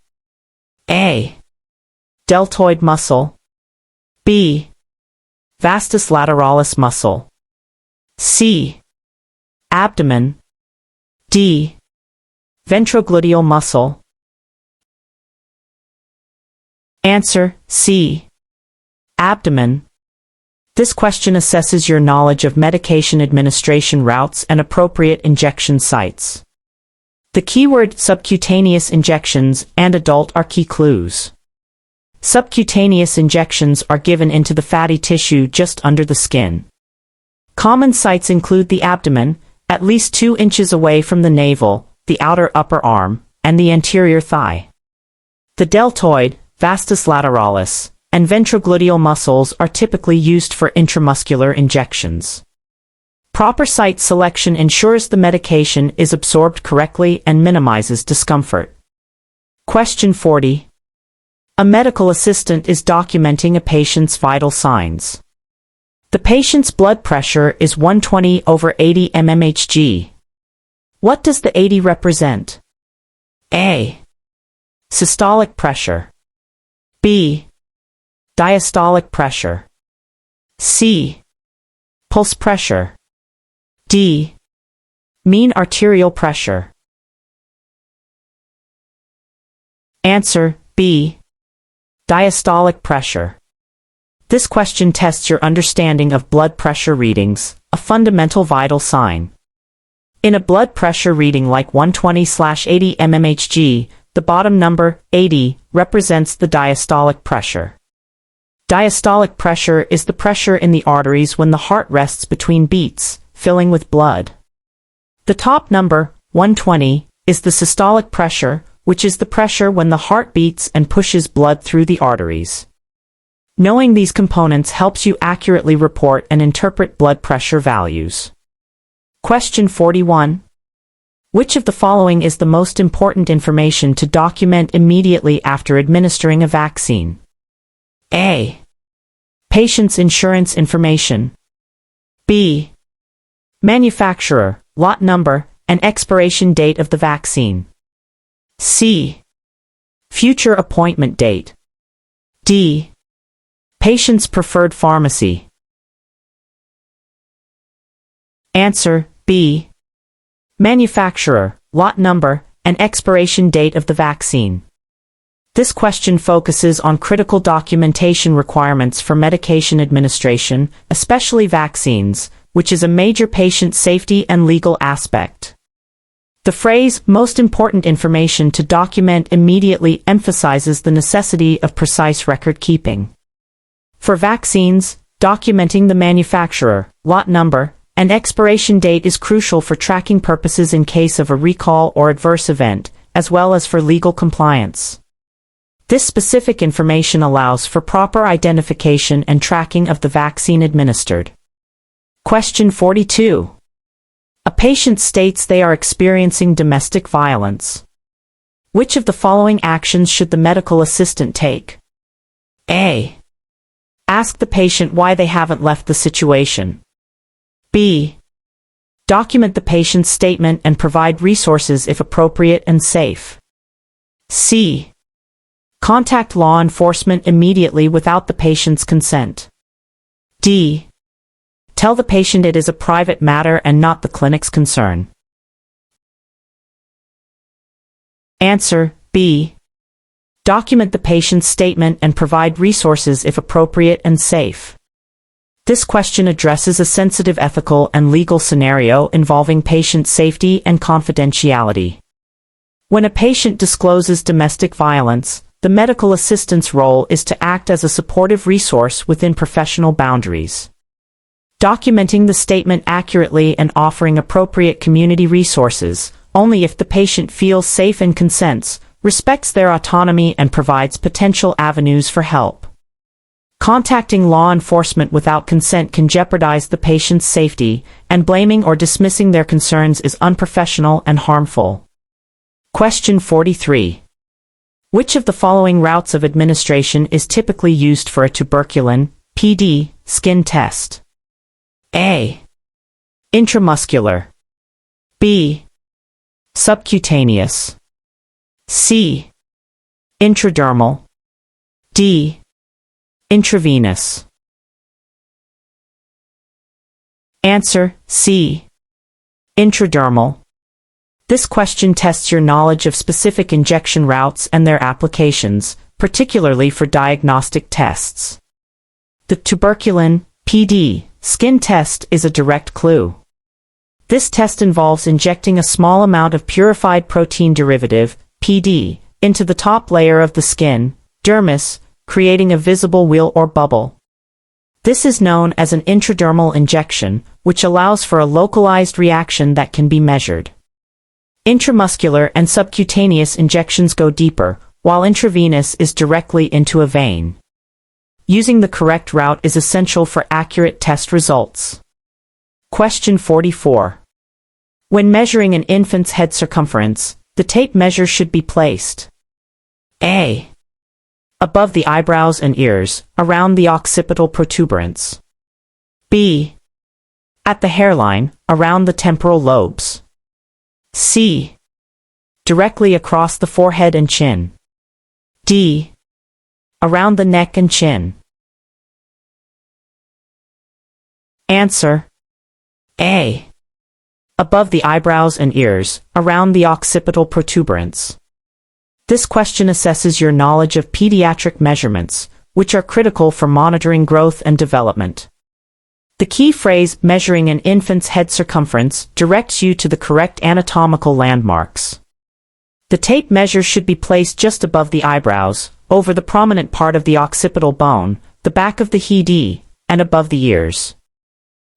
A. Deltoid muscle. B. Vastus lateralis muscle. C. Abdomen. D. Ventrogluteal muscle. Answer C. Abdomen. This question assesses your knowledge of medication administration routes and appropriate injection sites. The keyword subcutaneous injections and adult are key clues. Subcutaneous injections are given into the fatty tissue just under the skin. Common sites include the abdomen, at least 2 inches away from the navel, the outer upper arm, and the anterior thigh. The deltoid, vastus lateralis, and ventrogluteal muscles are typically used for intramuscular injections. Proper site selection ensures the medication is absorbed correctly and minimizes discomfort. Question 40. A medical assistant is documenting a patient's vital signs. The patient's blood pressure is 120/80 mmHg. What does the 80 represent? A. Systolic pressure. B. Diastolic pressure. C. Pulse pressure. D. Mean arterial pressure. Answer B. Diastolic pressure. This question tests your understanding of blood pressure readings, a fundamental vital sign. In a blood pressure reading like 120/80 mmHg, the bottom number, 80, represents the diastolic pressure. Diastolic pressure is the pressure in the arteries when the heart rests between beats, filling with blood. The top number, 120, is the systolic pressure, which is the pressure when the heart beats and pushes blood through the arteries. Knowing these components helps you accurately report and interpret blood pressure values. Question 41. Which of the following is the most important information to document immediately after administering a vaccine? A. Patient's insurance information. B. Manufacturer, lot number, and expiration date of the vaccine. C. Future appointment date. D. Patient's preferred pharmacy. Answer B. Manufacturer, lot number, and expiration date of the vaccine. This question focuses on critical documentation requirements for medication administration, especially vaccines, which is a major patient safety and legal aspect. The phrase, most important information to document immediately emphasizes the necessity of precise record keeping. For vaccines, documenting the manufacturer, lot number, and expiration date is crucial for tracking purposes in case of a recall or adverse event, as well as for legal compliance. This specific information allows for proper identification and tracking of the vaccine administered. Question 42. A patient states they are experiencing domestic violence. Which of the following actions should the medical assistant take? A. Ask the patient why they haven't left the situation. B. Document the patient's statement and provide resources if appropriate and safe. C. Contact law enforcement immediately without the patient's consent. D. Tell the patient it is a private matter and not the clinic's concern. Answer: B. Document the patient's statement and provide resources if appropriate and safe. This question addresses a sensitive ethical and legal scenario involving patient safety and confidentiality. When a patient discloses domestic violence, the medical assistant's role is to act as a supportive resource within professional boundaries. Documenting the statement accurately and offering appropriate community resources, only if the patient feels safe and consents, respects their autonomy and provides potential avenues for help. Contacting law enforcement without consent can jeopardize the patient's safety, and blaming or dismissing their concerns is unprofessional and harmful. Question 43. Which of the following routes of administration is typically used for a tuberculin, PD, skin test? A. Intramuscular. B. Subcutaneous. C. Intradermal. D. Intravenous. Answer: C. Intradermal. This question tests your knowledge of specific injection routes and their applications, particularly for diagnostic tests. The tuberculin, PD, skin test is a direct clue. This test involves injecting a small amount of purified protein derivative, PD, into the top layer of the skin, dermis, creating a visible wheal or bubble. This is known as an intradermal injection, which allows for a localized reaction that can be measured. Intramuscular and subcutaneous injections go deeper, while intravenous is directly into a vein. Using the correct route is essential for accurate test results. Question 44. When measuring an infant's head circumference, the tape measure should be placed: A. Above the eyebrows and ears, around the occipital protuberance. B. At the hairline, around the temporal lobes. C. Directly across the forehead and chin. D. Around the neck and chin. Answer: A. Above the eyebrows and ears, around the occipital protuberance. This question assesses your knowledge of pediatric measurements, which are critical for monitoring growth and development. The key phrase, measuring an infant's head circumference, directs you to the correct anatomical landmarks. The tape measure should be placed just above the eyebrows, over the prominent part of the occipital bone, the back of the head, and above the ears.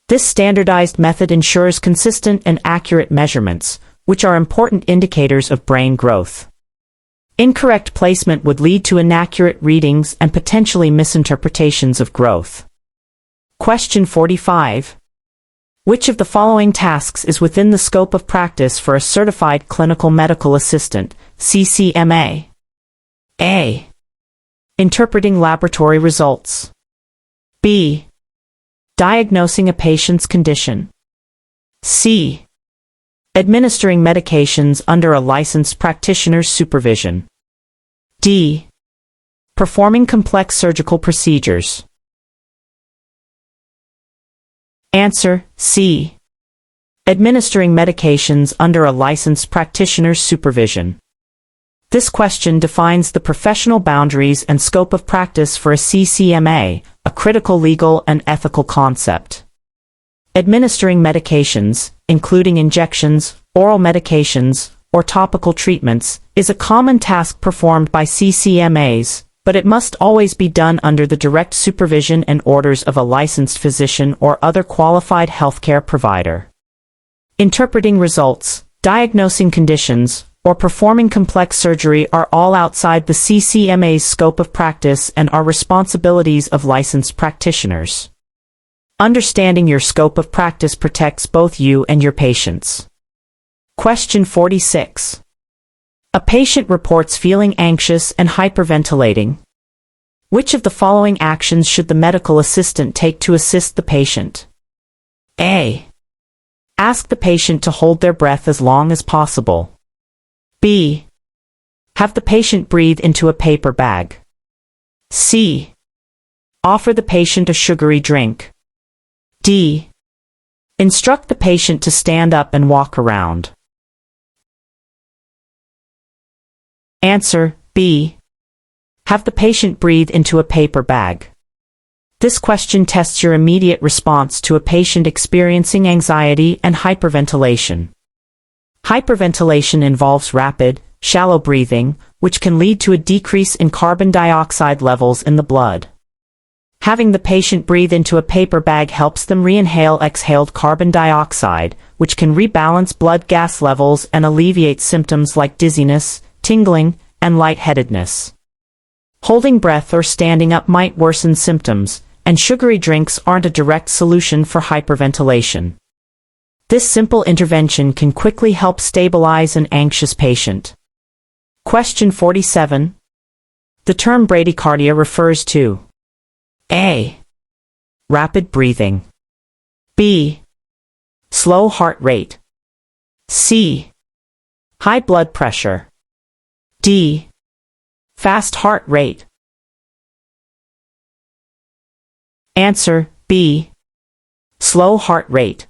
This standardized method ensures consistent and accurate measurements, which are important indicators of brain growth. Incorrect placement would lead to inaccurate readings and potentially misinterpretations of growth. Question 45. Which of the following tasks is within the scope of practice for a certified clinical medical assistant, CCMA? A. Interpreting laboratory results. B. Diagnosing a patient's condition. C. Administering medications under a licensed practitioner's supervision. D. Performing complex surgical procedures. Answer: C. Administering medications under a licensed practitioner's supervision. This question defines the professional boundaries and scope of practice for a CCMA, a critical legal and ethical concept. Administering medications, including injections, oral medications, or topical treatments, is a common task performed by CCMAs, but it must always be done under the direct supervision and orders of a licensed physician or other qualified healthcare provider. Interpreting results, diagnosing conditions, or performing complex surgery are all outside the CCMA's scope of practice and are responsibilities of licensed practitioners. Understanding your scope of practice protects both you and your patients. Question 46. A patient reports feeling anxious and hyperventilating. Which of the following actions should the medical assistant take to assist the patient? A. Ask the patient to hold their breath as long as possible. B. Have the patient breathe into a paper bag. C. Offer the patient a sugary drink. D. Instruct the patient to stand up and walk around. Answer B. Have the patient breathe into a paper bag. This question tests your immediate response to a patient experiencing anxiety and hyperventilation. Hyperventilation involves rapid, shallow breathing, which can lead to a decrease in carbon dioxide levels in the blood. Having the patient breathe into a paper bag helps them re-inhale exhaled carbon dioxide, which can rebalance blood gas levels and alleviate symptoms like dizziness, tingling, and lightheadedness. Holding breath or standing up might worsen symptoms, and sugary drinks aren't a direct solution for hyperventilation. This simple intervention can quickly help stabilize an anxious patient. Question 47. The term bradycardia refers to A. Rapid breathing. B. Slow heart rate. C. High blood pressure. D. Fast heart rate. Answer B. Slow heart rate.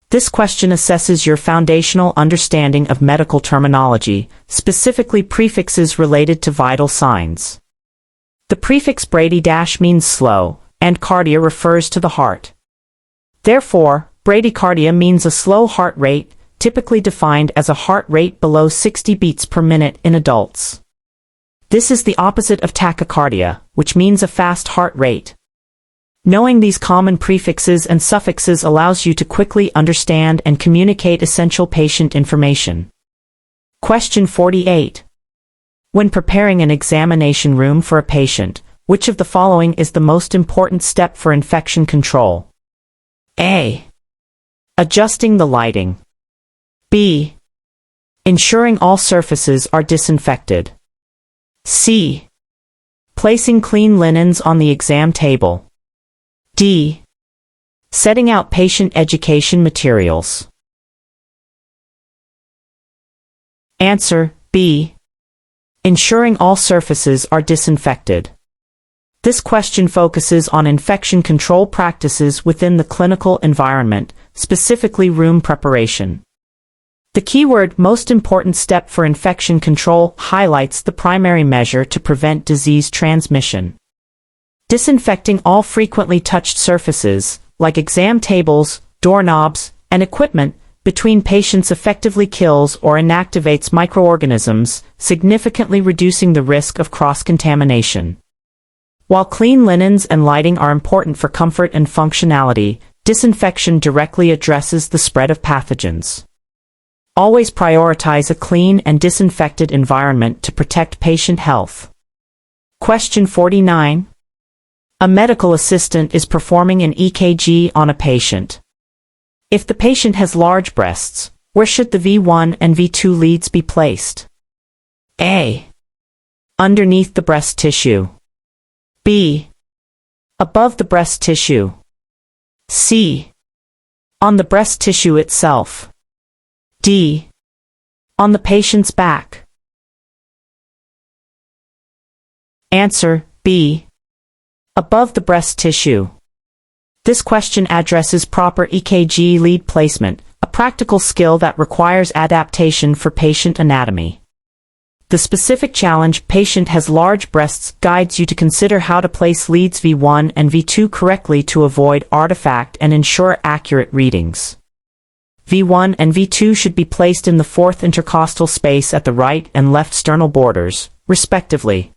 This question assesses your foundational understanding of medical terminology, specifically prefixes related to vital signs. The prefix brady - means slow, and cardia refers to the heart. Therefore, bradycardia means a slow heart rate, typically defined as a heart rate below 60 beats per minute in adults. This is the opposite of tachycardia, which means a fast heart rate. Knowing these common prefixes and suffixes allows you to quickly understand and communicate essential patient information. Question 48. When preparing an examination room for a patient, which of the following is the most important step for infection control? A. Adjusting the lighting. B. Ensuring all surfaces are disinfected. C. Placing clean linens on the exam table. D. Setting out patient education materials. Answer B. Ensuring all surfaces are disinfected. This question focuses on infection control practices within the clinical environment, specifically room preparation. The keyword "most important step for infection control" highlights the primary measure to prevent disease transmission. Disinfecting all frequently touched surfaces, like exam tables, doorknobs, and equipment, between patients effectively kills or inactivates microorganisms, significantly reducing the risk of cross-contamination. While clean linens and lighting are important for comfort and functionality, disinfection directly addresses the spread of pathogens. Always prioritize a clean and disinfected environment to protect patient health. Question 49. A medical assistant is performing an EKG on a patient. If the patient has large breasts, where should the V1 and V2 leads be placed? A. Underneath the breast tissue. B. Above the breast tissue. C. On the breast tissue itself. D. On the patient's back. Answer B. Above the breast tissue. This question addresses proper EKG lead placement, a practical skill that requires adaptation for patient anatomy. The specific challenge "patient has large breasts" guides you to consider how to place leads V1 and V2 correctly to avoid artifact and ensure accurate readings. V1 and V2 should be placed in the fourth intercostal space at the right and left sternal borders, respectively.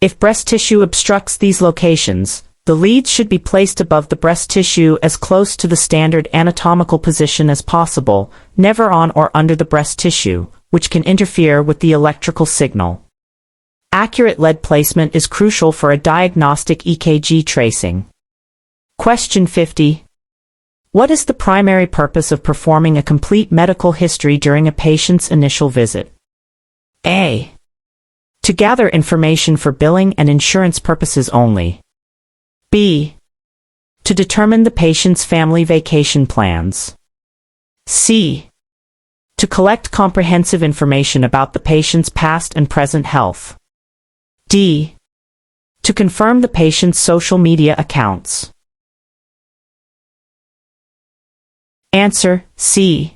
If breast tissue obstructs these locations, the leads should be placed above the breast tissue as close to the standard anatomical position as possible, never on or under the breast tissue, which can interfere with the electrical signal. Accurate lead placement is crucial for a diagnostic EKG tracing. Question 50. What is the primary purpose of performing a complete medical history during a patient's initial visit? A. To gather information for billing and insurance purposes only. B. To determine the patient's family vacation plans. C. To collect comprehensive information about the patient's past and present health. D. To confirm the patient's social media accounts. Answer: C.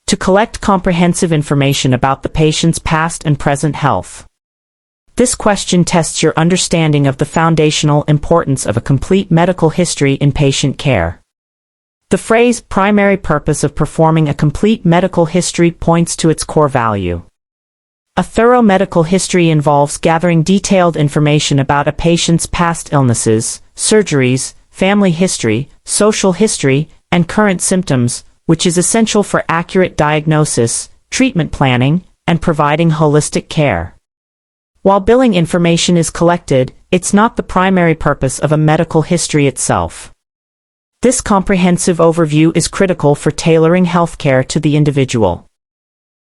To collect comprehensive information about the patient's past and present health. This question tests your understanding of the foundational importance of a complete medical history in patient care. The phrase primary purpose of performing a complete medical history points to its core value. A thorough medical history involves gathering detailed information about a patient's past illnesses, surgeries, family history, social history, and current symptoms, which is essential for accurate diagnosis, treatment planning, and providing holistic care. While billing information is collected, it's not the primary purpose of a medical history itself. This comprehensive overview is critical for tailoring healthcare to the individual.